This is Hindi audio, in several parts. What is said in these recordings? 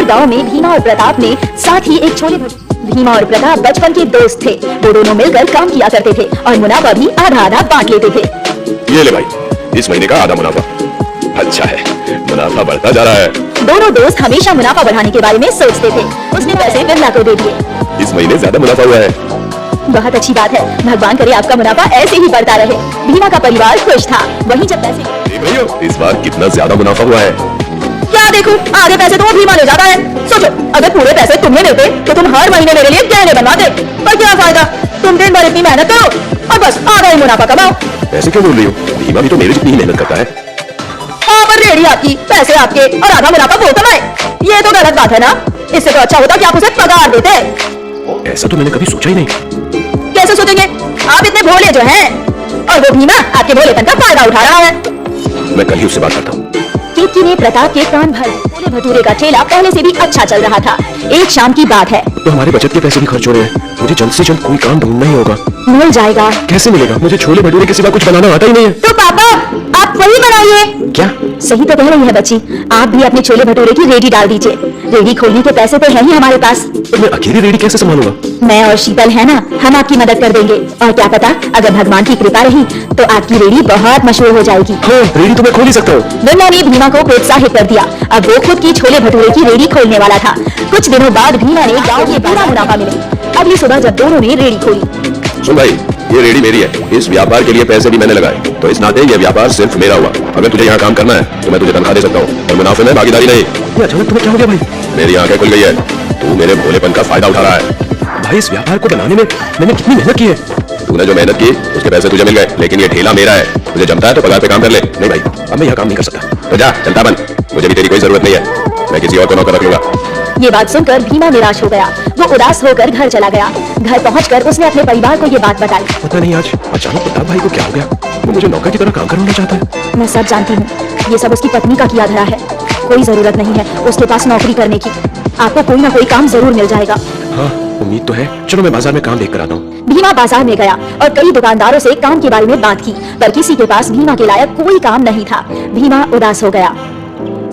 गांव में भीमा और प्रताप ने साथ ही एक छोले भटूरे। भीमा और प्रताप बचपन के दोस्त थे। वो दोनों मिलकर काम किया करते थे और मुनाफा भी आधा आधा बांट लेते थे। ये ले भाई, इस महीने का आधा मुनाफा। अच्छा है, मुनाफा बढ़ता जा रहा है। दोनों दोस्त हमेशा मुनाफा बढ़ाने के बारे में सोचते थे। उसने पैसे विमला को दे दिए। इस महीने ज्यादा मुनाफा हुआ है। बहुत अच्छी बात है, भगवान करे आपका मुनाफा ऐसे ही बढ़ता रहे। भीमा का परिवार खुश था। वहीं जब पैसे देख रही हो, इस बार कितना ज्यादा मुनाफा हुआ है। क्या देखो, आधे पैसे तो वो भीमा ले जाता है। सोचो, अगर पूरे पैसे तुम्हें मिलते तो तुम हर महीने मेरे लिए गहने बनवाते। पर क्या फायदा, तुम दिन भर इतनी मेहनत करो और बस आधा ही मुनाफा कमाओ। ऐसे क्यों बोल रही हो? भीमा भी तो मेरे जितनी ही मेहनत करता है। हाँ, पर रेडी आपकी, पैसे आपके और आधा मुनाफा वो कमाए। ये तो गलत बात है ना। इससे तो अच्छा होता कि आप उसे पगार देते। ऐसा तो मैंने कभी सोचा ही नहीं। कैसे सोचेंगे, आप इतने भोले जो हैं, और वो भीमा आपके भोलेपन का फायदा उठा रहा है। मैं कल ही उससे बात करता हूँ। केतकी ने प्रताप के कान भर। छोले भटूरे का ठेला पहले से भी अच्छा चल रहा था। एक शाम की बात है। तो हमारे बचत के पैसे भी खर्च हो रहे हैं। मुझे जल्द से जल्द कोई काम ढूंढना ही होगा। मिल जाएगा। कैसे मिलेगा? मुझे छोले भटूरे के सिवा कुछ बनाना आता ही नहीं है। तो पापा, आप वही बनाइए। क्या? सही तो कह रही है बच्ची, आप भी अपने छोले भटूरे की रेडी डाल दीजिए। रेडी खोलने के पैसे तो है ही हमारे पास। तो मैं अकेली रेडी कैसे संभालूंगा? मैं और शीतल है ना, हम आपकी मदद कर देंगे। और क्या पता, अगर भगवान की कृपा रही तो आपकी रेडी बहुत मशहूर हो जाएगी। हाँ, रेडी तो मैं खोल ही सकता हूँ। विमला ने भीमा को प्रोत्साहित कर दिया। अब वो खुद की छोले भटूरे की रेडी खोलने वाला था। कुछ दिनों बाद भीमा ने गाँव के पूरा मुनाफा मिले। अगली सुबह जब दोनों ने रेडी खोली। सुन भाई, ये रेडी मेरी है। इस व्यापार के लिए पैसे भी मैंने लगाए, तो इस नाते ये व्यापार सिर्फ मेरा हुआ। अगर तुझे यहाँ काम करना है तो मैं तुझे तनख्वाह दे सकता हूँ, और मुनाफे में भागीदारी नहीं। ये अचानक तुम्हें क्या हो गया भाई? मेरी आंखें खुल गई है। तू मेरे भोलेपन का फायदा उठा रहा है। भाई, इस व्यापार को बनाने में मैंने कितनी मेहनत की है। तूने जो मेहनत की उसके पैसे तुझे मिल गए, लेकिन ये ठेला मेरा है। तुझे जमता है तो पगार पे काम कर ले। नहीं भाई, अब मैं यहाँ काम नहीं कर सकता। तो जा, चलता बन। मुझे भी तेरी कोई जरूरत नहीं है। मैं किसी और को नौकर रख लूंगा। ये बात सुनकर भीमा निराश हो गया। वो उदास होकर घर चला गया। घर पहुंचकर उसने अपने परिवार को ये बात बताई। पता नहीं आज अचानक प्रताप भाई को क्या हो गया। वो मुझे नौकर की तरह काम करवाना चाहता है। मैं सब जानती हूँ, ये सब उसकी पत्नी का किया धरा है। कोई जरूरत नहीं है उसके पास नौकरी करने की। आपको कोई ना कोई काम जरूर मिल जाएगा। हाँ, उम्मीद तो है। चलो मैं बाजार में काम देख कर आता हूँ। भीमा बाजार में गया और कई दुकानदारों से काम के बारे में बात की, पर किसी के पास भीमा के लायक कोई काम नहीं था। भीमा उदास हो गया।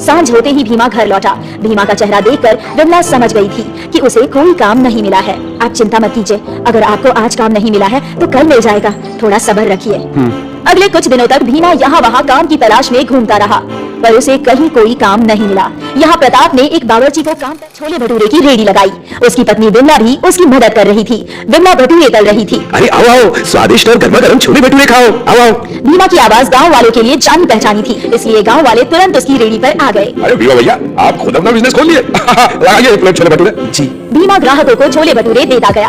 सांझ होते ही भीमा घर लौटा। भीमा का चेहरा देखकर विमला समझ गई थी कि उसे कोई काम नहीं मिला है। आप चिंता मत कीजिए, अगर आपको आज काम नहीं मिला है तो कल मिल जाएगा। थोड़ा सब्र रखिए। अगले कुछ दिनों तक भीमा यहाँ वहाँ काम की तलाश में घूमता रहा, पर उसे कहीं कोई काम नहीं मिला। यहाँ प्रताप ने एक बावर्ची को काम पर छोले भटूरे की रेडी लगाई। उसकी पत्नी विमला भी उसकी मदद कर रही थी। विमला भटूरे तल रही थी। अरे आओ आओ, स्वादिष्ट और गर्मा गर्म छोले भटूरे खाओ। आओ आओ। भीमा की आवाज गांव वालों के लिए जानी पहचानी थी, इसलिए गांव वाले तुरंत उसकी रेडी पर आ गए। अरे भीमा भैया, आप खुद अपना बिजनेस खोल लिए। लाइए एक प्लेट छोले भटूरे। जी। भीमा ग्राहकों को छोले भटूरे देता गया।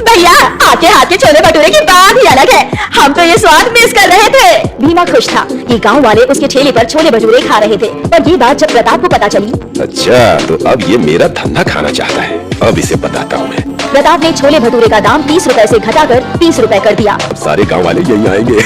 भैया, आपके हाथ के छोले भटूरे की बात ही अलग है। हम तो ये स्वाद मिस कर रहे थे। भीमा खुश था कि गांव वाले उसके ठेले पर छोले भटूरे खा रहे थे, पर ये बात जब प्रताप को पता चली। अच्छा, तो अब ये मेरा धंधा खाना चाहता है। अब इसे बताता हूँ मैं। प्रताप ने छोले भटूरे का दाम 30 रुपए से घटाकर 30 रुपए कर दिया। सारे गांव वाले यही आएंगे।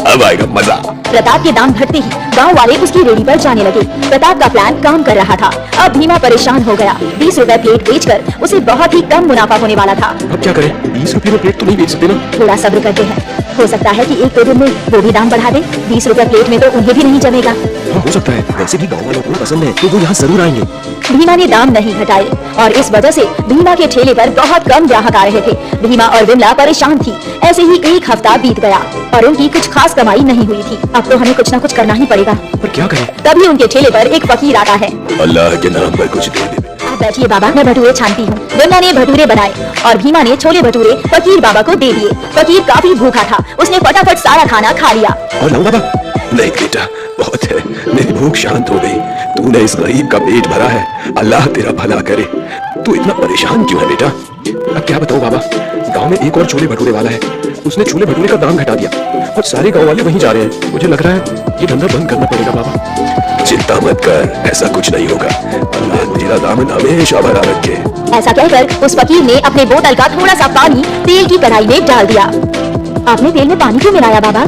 अब आएगा मजा। प्रताप के दाम घटते ही गांव वाले उसकी रेडी पर जाने लगे। प्रताप का प्लान काम कर रहा था। अब भीमा परेशान हो गया। 20 रुपए प्लेट बेचकर उसे बहुत ही कम मुनाफा होने वाला था। अब क्या करें? 20 रुपए में प्लेट तो नहीं बेच सकते ना। थोड़ा सब्र करते हैं, हो सकता है कि एक दो दिन में वो भी दाम बढ़ा दे। 20 रुपए प्लेट में तो उन्हें भी नहीं जमेगा। हाँ, हो सकता है। वैसे भी गांव वालों को पसंद है तो वो यहाँ जरूर आएंगे। भीमा ने दाम नहीं घटाए और इस वजह से भीमा के ठेले पर बहुत कम ग्राहक आ रहे थे। भीमा और विमला परेशान थी। ऐसे ही एक हफ्ता बीत गया और उनकी कुछ खास कमाई नहीं हुई थी। अब तो हमें कुछ न कुछ करना ही पड़ेगा। पर क्या करें? तभी उनके ठेले पर एक फकीर आता है। अल्लाह के नाम पर कुछ दे दे। आप बैठिए बाबा, मैं भटूरे छानती हूँ। विमला ने भटूरे बनाए और भीमा ने छोले भटूरे फकीर बाबा को दे दिए। फकीर काफी भूखा था, उसने फटाफट सारा खाना खा लिया। और लाऊं बाबा? नहीं बेटा, बहुत है। मेरी भूख शांत हो गई। तूने इस गरीब का पेट भरा है। अल्लाह तेरा भला करे। तू इतना परेशान क्यों है बेटा? अब क्या बताऊं बाबा, गांव में एक और छोले भटूरे वाला है। उसने छोले भटूरे का दाम घटा दिया और सारे गांव वाले वहीं जा रहे हैं। मुझे लग रहा है ये धंधा बंद करना पड़ेगा बाबा। चिंता मत कर, ऐसा कुछ नहीं होगा। अल्लाह तेरा दामन हमेशा भरा रखे। ऐसा कहकर उस फकीर ने अपने बोतल का थोड़ा सा पानी तेल की कढ़ाई में डाल दिया। आपने तेल में पानी क्यों मिलाया बाबा?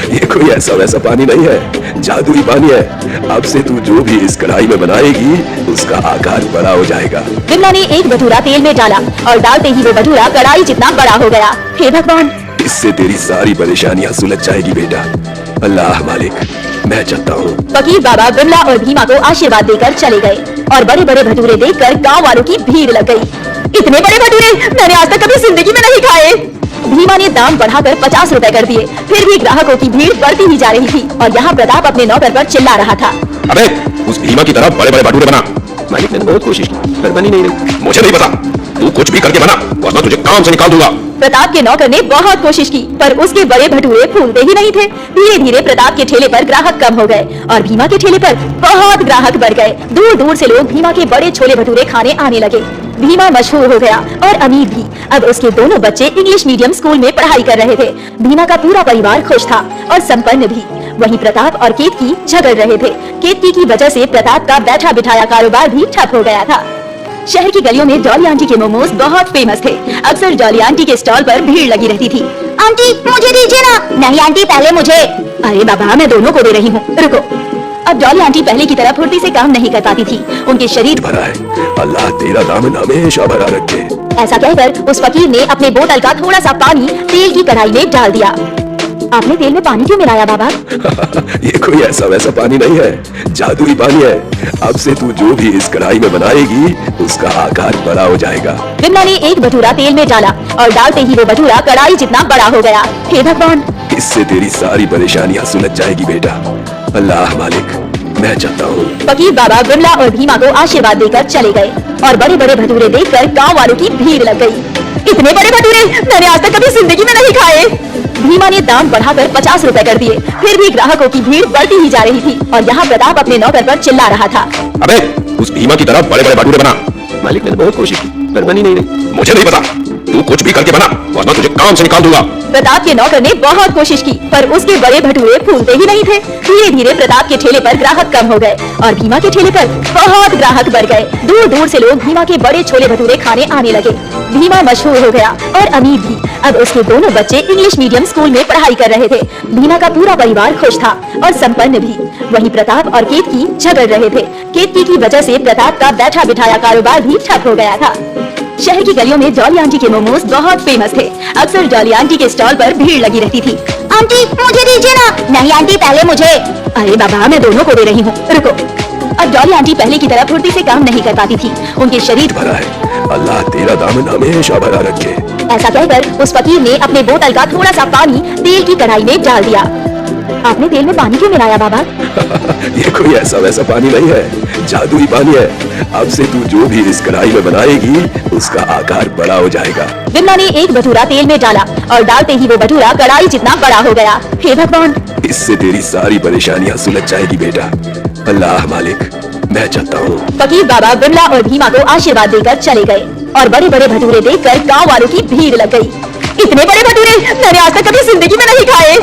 ये कोई ऐसा वैसा पानी नहीं है, जादुई पानी है। अब से तू जो भी इस कढ़ाई में बनाएगी उसका आकार बड़ा हो जाएगा। विमला ने एक भटूरा तेल में डाला और डालते ही वो भटूरा कढ़ाई जितना बड़ा हो गया। हे भगवान, इससे तेरी सारी परेशानियां सुलझ जाएगी बेटा। अल्लाह मालिक, मैं चलता हूँ। फकीर बाबा विमला और भीमा को आशीर्वाद देकर चले गए। और बड़े बड़े भटूरे देखकर गांव वालों की भीड़ लग गई। इतने बड़े भटूरे मैंने आज तक कभी जिंदगी में नहीं खाए। भीमा ने दाम बढ़ाकर 50 रुपए कर दिए। फिर भी ग्राहकों की भीड़ बढ़ती ही जा रही थी और यहाँ प्रताप अपने नौकर पर चिल्ला रहा था। अबे उस भीमा की तरह बड़े बड़े भटूरे बना। मालिक मैंने बहुत कोशिश की पर बनी नहीं रही। मुझे नहीं पता, तू कुछ भी करके बना वरना तुझे काम से निकाल दूंगा। प्रताप के नौकर ने बहुत कोशिश की पर उसके बड़े भटूरे फूलते ही नहीं थे। धीरे धीरे प्रताप के ठेले पर ग्राहक कम हो गए और भीमा के ठेले पर बहुत ग्राहक बढ़ गए। दूर दूर से लोग भीमा के बड़े छोले भटूरे खाने आने लगे। भीमा मशहूर हो गया और अमीर भी। अब उसके दोनों बच्चे इंग्लिश मीडियम स्कूल में पढ़ाई कर रहे थे। भीमा का पूरा परिवार खुश था और संपन्न भी। वहीं प्रताप और केतकी झगड़ रहे थे। केतकी की वजह से प्रताप का बैठा बिठाया कारोबार भी ठप हो गया था। शहर की गलियों में डॉली आंटी के मोमोज बहुत फेमस थे। अक्सर डॉली आंटी के स्टॉल पर भीड़ लगी रहती थी। आंटी मुझे दीजिए ना। नहीं आंटी पहले मुझे। अरे बाबा मैं दोनों को दे रही हूँ, रुको। अब डॉली आंटी पहले की तरह फुर्ती से काम नहीं कर पाती थी। उनके शरीर भरा है, अल्लाह तेरा दामन हमेशा भरा रखे। ऐसा कहकर उस फकीर ने अपने बोतल का थोड़ा सा पानी तेल की कढ़ाई में डाल दिया। आपने तेल में पानी क्यों मिलाया बाबा? ये कोई ऐसा वैसा पानी नहीं है, जादुई पानी है। अब से तू जो भी इस कढ़ाई में बनाएगी उसका आकार बड़ा हो जाएगा। विमला ने एक भटूरा तेल में डाला और डालते ही वो भटूरा कढ़ाई जितना बड़ा हो गया। हे भगवान, इससे तेरी सारी परेशानियां सुलझ जाएगी बेटा। अल्लाह मालिक, मैं चाहता हूँ। फकीर बाबा विमला और भीमा को आशीर्वाद देकर चले गए और बड़े बड़े भटूरे देखकर गांव वालों की भीड़ लग गई। इतने बड़े भटूरे मैंने आज तक कभी जिंदगी में नहीं खाए। भीमा ने दाम बढ़ाकर 50 रुपए कर दिए। फिर भी ग्राहकों की भीड़ बढ़ती ही जा रही थी और यहाँ प्रताप अपने नौकर पर चिल्ला रहा था। अबे उस भीमा की तरह बड़े बड़े भटूरे बना। मालिक मैंने बहुत कोशिश की पर बनी नहीं रही। मुझे नहीं पता, तू कुछ भी करके बना वरना तुझे काम से निकाल दूंगा। प्रताप के नौकर ने बहुत कोशिश की पर उसके बड़े भटूरे फूलते ही नहीं थे। धीरे धीरे प्रताप के ठेले पर ग्राहक कम हो गए और भीमा के ठेले पर बहुत ग्राहक बढ़ गए। दूर दूर से लोग भीमा के बड़े छोले भटूरे खाने आने लगे। भीमा मशहूर हो गया और अमीर भी। अब उसके दोनों बच्चे इंग्लिश मीडियम स्कूल में पढ़ाई कर रहे थे। भीमा का पूरा परिवार खुश था और संपन्न भी। वहीं प्रताप और केतकी झगड़ रहे थे। केतकी की वजह से प्रताप का बैठा बिठाया कारोबार भी ठप हो गया था। शहर की गलियों में डॉली आंटी के मोमोज बहुत फेमस थे। अक्सर डॉली आंटी के स्टॉल पर भीड़ लगी रहती थी। आंटी मुझे दीजिए ना। नहीं आंटी पहले मुझे। अरे बाबा मैं दोनों को दे रही हूँ, रुको। अब डॉली आंटी पहले की तरह फुर्ती से काम नहीं कर पाती थी। उनके शरीर भरा है, अल्लाह तेरा दामन हमेशा भरा रखे। ऐसा कहकर उस फकीर ने अपने बोतल का थोड़ा सा पानी तेल की कढ़ाई में डाल दिया। आपने तेल में पानी क्यों मिलाया बाबा? ये कोई ऐसा वैसा पानी नहीं है, जादुई पानी है। अब से तू जो भी इस कढ़ाई में बनाएगी उसका आकार बड़ा हो जाएगा। विमला ने एक भटूरा तेल में डाला और डालते ही वो भटूरा कढ़ाई जितना बड़ा हो गया। हे भगवान, इससे तेरी सारी परेशानियां सुलझ जाएगी बेटा। अल्लाह मालिक, मैं चाहता हूँ। फकीर बाबा विमला और भीमा को आशीर्वाद देकर चले गए और बड़े बड़े भटूरे देखकर गांव वालों की भीड़ लग गई। इतने बड़े भटूरे मैंने आज तक कभी जिंदगी में नहीं खाए।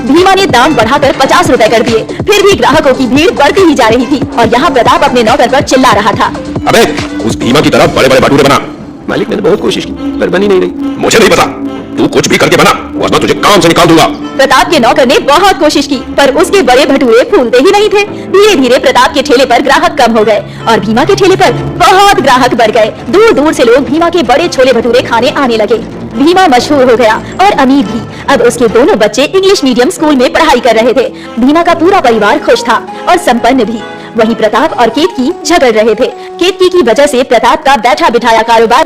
भीमा ने दाम बढ़ाकर 50 रुपए कर दिए। फिर भी ग्राहकों की भीड़ बढ़ती ही जा रही थी और यहाँ प्रताप अपने नौकर पर चिल्ला रहा था। अबे उस भीमा की तरह बड़े बड़े भटूरे बना। मालिक मैंने बहुत कोशिश की पर बनी नहीं रही। मुझे नहीं पता, तू कुछ भी करके बना वरना तुझे काम से निकाल दूंगा। प्रताप के नौकर ने बहुत कोशिश की पर उसके बड़े भटूरे फूलते ही नहीं थे। धीरे धीरे प्रताप के ठेले पर ग्राहक कम हो गए और भीमा के ठेले पर बहुत ग्राहक बढ़ गए। दूर दूर से लोग भीमा के बड़े छोले भटूरे खाने आने लगे। भीमा मशहूर हो गया और अमीर भी। अब उसके दोनों बच्चे इंग्लिश मीडियम स्कूल में पढ़ाई कर रहे थे। भीमा का पूरा परिवार खुश था और संपन्न भी। वहीं प्रताप और केतकी झगड़ रहे थे। केतकी की वजह से प्रताप का बैठा बिठाया कारोबार